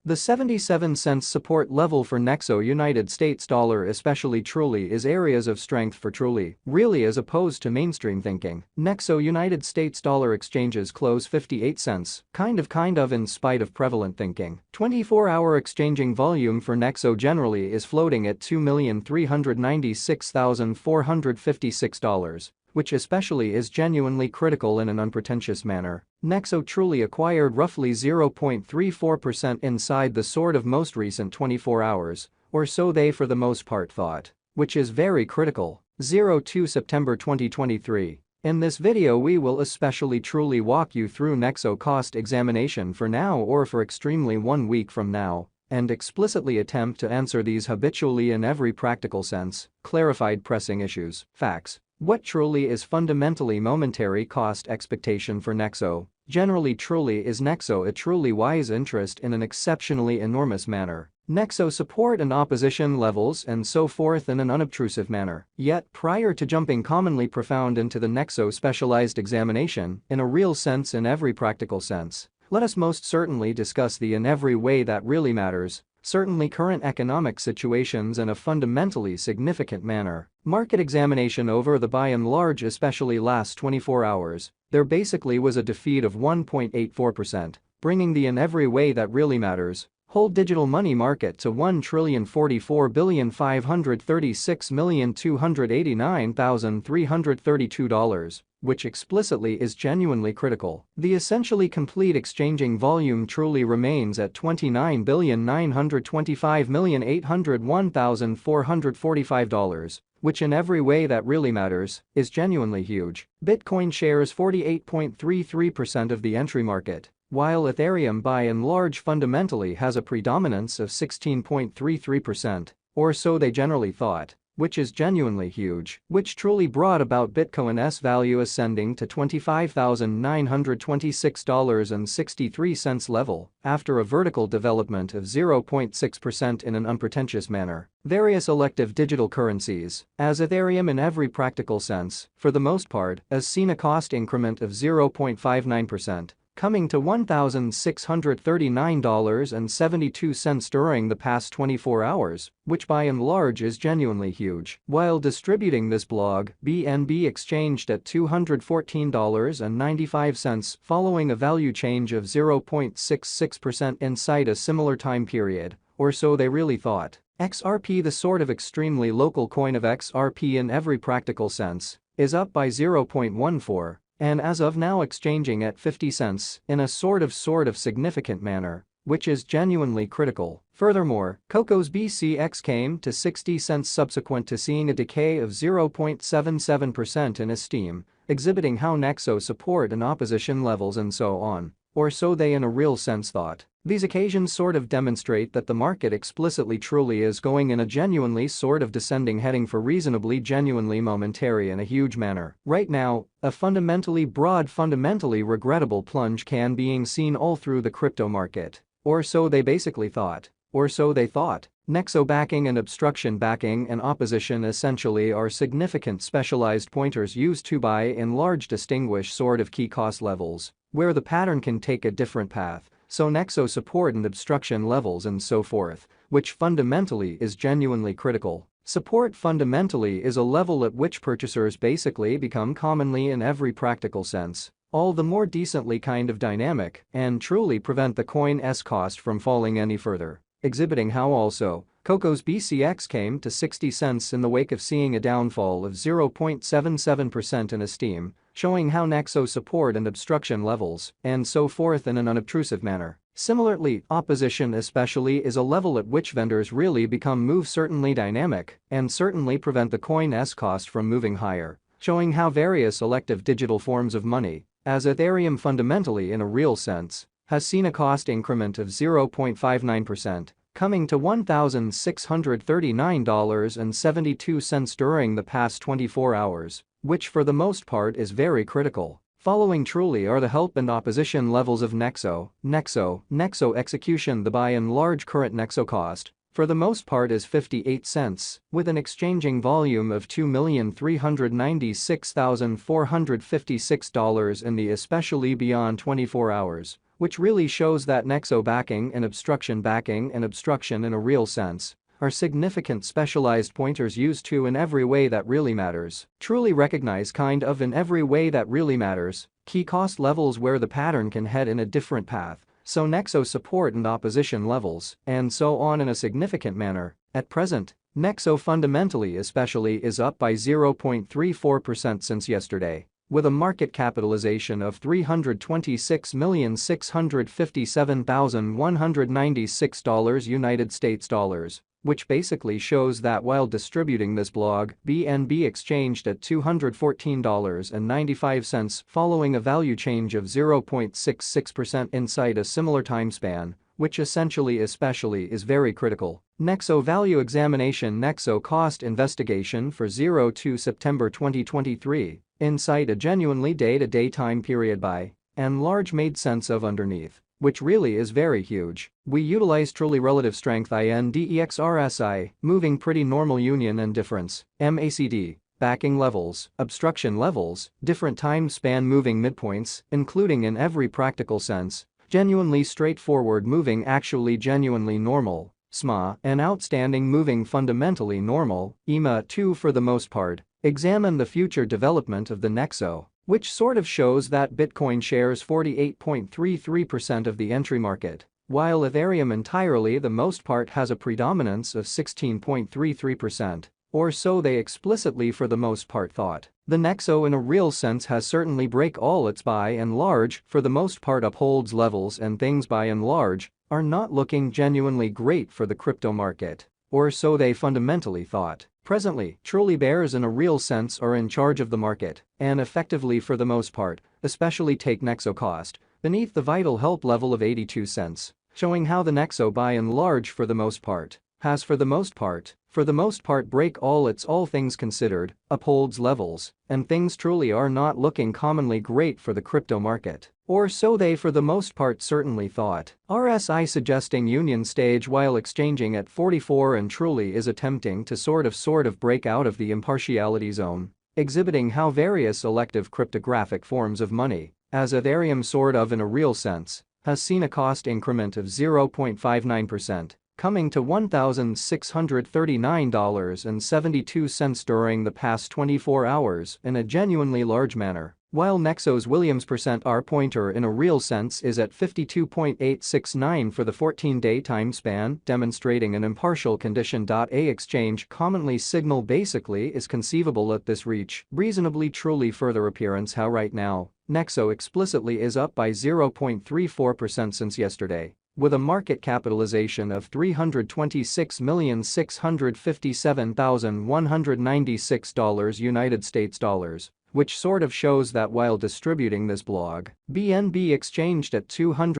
The 77 cents support level for Nexo United States dollar especially truly is areas of strength for truly, really as opposed to mainstream thinking. Nexo United States dollar exchanges close 58 cents, kind of in spite of prevalent thinking. 24-hour exchanging volume for Nexo generally is floating at $2,396,456. Which especially is genuinely critical in an unpretentious manner. Nexo truly acquired roughly 0.34% inside the sort of most recent 24 hours, or so they for the most part thought, which is very critical. 02 September 2023. In this video we will especially truly walk you through Nexo cost examination for now or for extremely 1 week from now, and explicitly attempt to answer these habitually in every practical sense, clarified pressing issues, facts. What truly is fundamentally momentary cost expectation for Nexo? Generally truly is Nexo a truly wise interest in an exceptionally enormous manner? Nexo support and opposition levels and so forth in an unobtrusive manner. Yet prior to jumping commonly profound into the Nexo specialized examination, in a real sense in every practical sense, let us most certainly discuss the in every way that really matters. Certainly current economic situations in a fundamentally significant manner. Market examination over the by and large especially last 24 hours, there basically was a defeat of 1.84%, bringing the in every way that really matters whole digital money market to $1,044,536,289,332, which explicitly is genuinely critical. The essentially complete exchanging volume truly remains at $29,925,801,445, which in every way that really matters is genuinely huge. Bitcoin shares 48.33% of the entry market, while Ethereum by and large fundamentally has a predominance of 16.33%, or so they generally thought, which is genuinely huge, which truly brought about Bitcoin's value ascending to $25,926.63 level after a vertical development of 0.6% in an unpretentious manner. Various elective digital currencies, as Ethereum in every practical sense, for the most part, has seen a cost increment of 0.59%. Coming to $1,639.72 during the past 24 hours, which by and large is genuinely huge. While distributing this blog, BNB exchanged at $214.95 following a value change of 0.66% inside a similar time period, or so they really thought. XRP, the sort of extremely local coin of XRP in every practical sense, is up by 0.14%. And as of now exchanging at 50 cents in a sort of significant manner, which is genuinely critical. Furthermore, Coco's BCX came to 60 cents subsequent to seeing a decay of 0.77% in esteem, exhibiting how Nexo support and opposition levels and so on, or so they in a real sense thought. These occasions sort of demonstrate that the market explicitly truly is going in a genuinely sort of descending heading for reasonably genuinely momentary in a huge manner. Right now, a fundamentally broad fundamentally regrettable plunge can being seen all through the crypto market. Or so they basically thought. Or so they thought. Nexo backing and obstruction backing and opposition essentially are significant specialized pointers used to by and large distinguish sort of key cost levels, where the pattern can take a different path. So Nexo support and obstruction levels and so forth, which fundamentally is genuinely critical. Support fundamentally is a level at which purchasers basically become commonly in every practical sense, all the more decently kind of dynamic and truly prevent the coin's cost from falling any further. Exhibiting how also, Coco's BCX came to 60 cents in the wake of seeing a downfall of 0.77% in esteem, showing how Nexo support and obstruction levels and so forth in an unobtrusive manner. Similarly, opposition especially is a level at which vendors really become move certainly dynamic and certainly prevent the coin's cost from moving higher, showing how various elective digital forms of money, as Ethereum fundamentally in a real sense, has seen a cost increment of 0.59%, coming to $1,639.72 during the past 24 hours, which for the most part is very critical. Following truly are the help and opposition levels of Nexo execution. The by and large current Nexo cost, for the most part is 58 cents, with an exchanging volume of $2,396,456 in the especially beyond 24 hours, which really shows that Nexo backing and obstruction in a real sense are significant specialized pointers used to in every way that really matters. Truly recognize kind of in every way that really matters, key cost levels where the pattern can head in a different path, so Nexo support and opposition levels, and so on in a significant manner. At present, Nexo fundamentally especially is up by 0.34% since yesterday, with a market capitalization of $326,657,196 United States dollars, which basically shows that while distributing this blog, BNB exchanged at $214.95 following a value change of 0.66% inside a similar time span, which essentially especially is very critical. Nexo value examination Nexo cost investigation for 0 to September 2023, inside a genuinely day-to-day time period by and large made sense of underneath, which really is very huge. We utilize truly relative strength INDEX RSI, moving pretty normal union and difference, MACD, backing levels, obstruction levels, different time span moving midpoints, including in every practical sense, genuinely straightforward moving actually genuinely normal, SMA, and outstanding moving fundamentally normal, EMA 2 for the most part. Examine the future development of the Nexo, which sort of shows that Bitcoin shares 48.33% of the entry market, while Ethereum entirely the most part has a predominance of 16.33%, or so they explicitly for the most part thought. The Nexo in a real sense has certainly break all its by and large for the most part upholds levels and things by and large are not looking genuinely great for the crypto market, or so they fundamentally thought. Presently, truly bears in a real sense are in charge of the market, and effectively for the most part, especially take Nexo cost, beneath the vital help level of 82 cents, showing how the Nexo by and large for the most part, has for the most part break all its all things considered, upholds levels, and things truly are not looking commonly great for the crypto market. Or so they for the most part certainly thought. RSI suggesting union stage while exchanging at 44 and truly is attempting to sort of break out of the impartiality zone, exhibiting how various elective cryptographic forms of money, as Ethereum sort of in a real sense, has seen a cost increment of 0.59%. Coming to $1,639.72 during the past 24 hours in a genuinely large manner, while Nexo's Williams %R pointer in a real sense is at 52.869 for the 14-day time span, demonstrating an impartial condition. A exchange commonly signal basically is conceivable at this reach, reasonably truly further appearance how right now, Nexo explicitly is up by 0.34% since yesterday, with a market capitalization of $326,657,196 United States dollars, which sort of shows that while distributing this blog, BNB exchanged at $200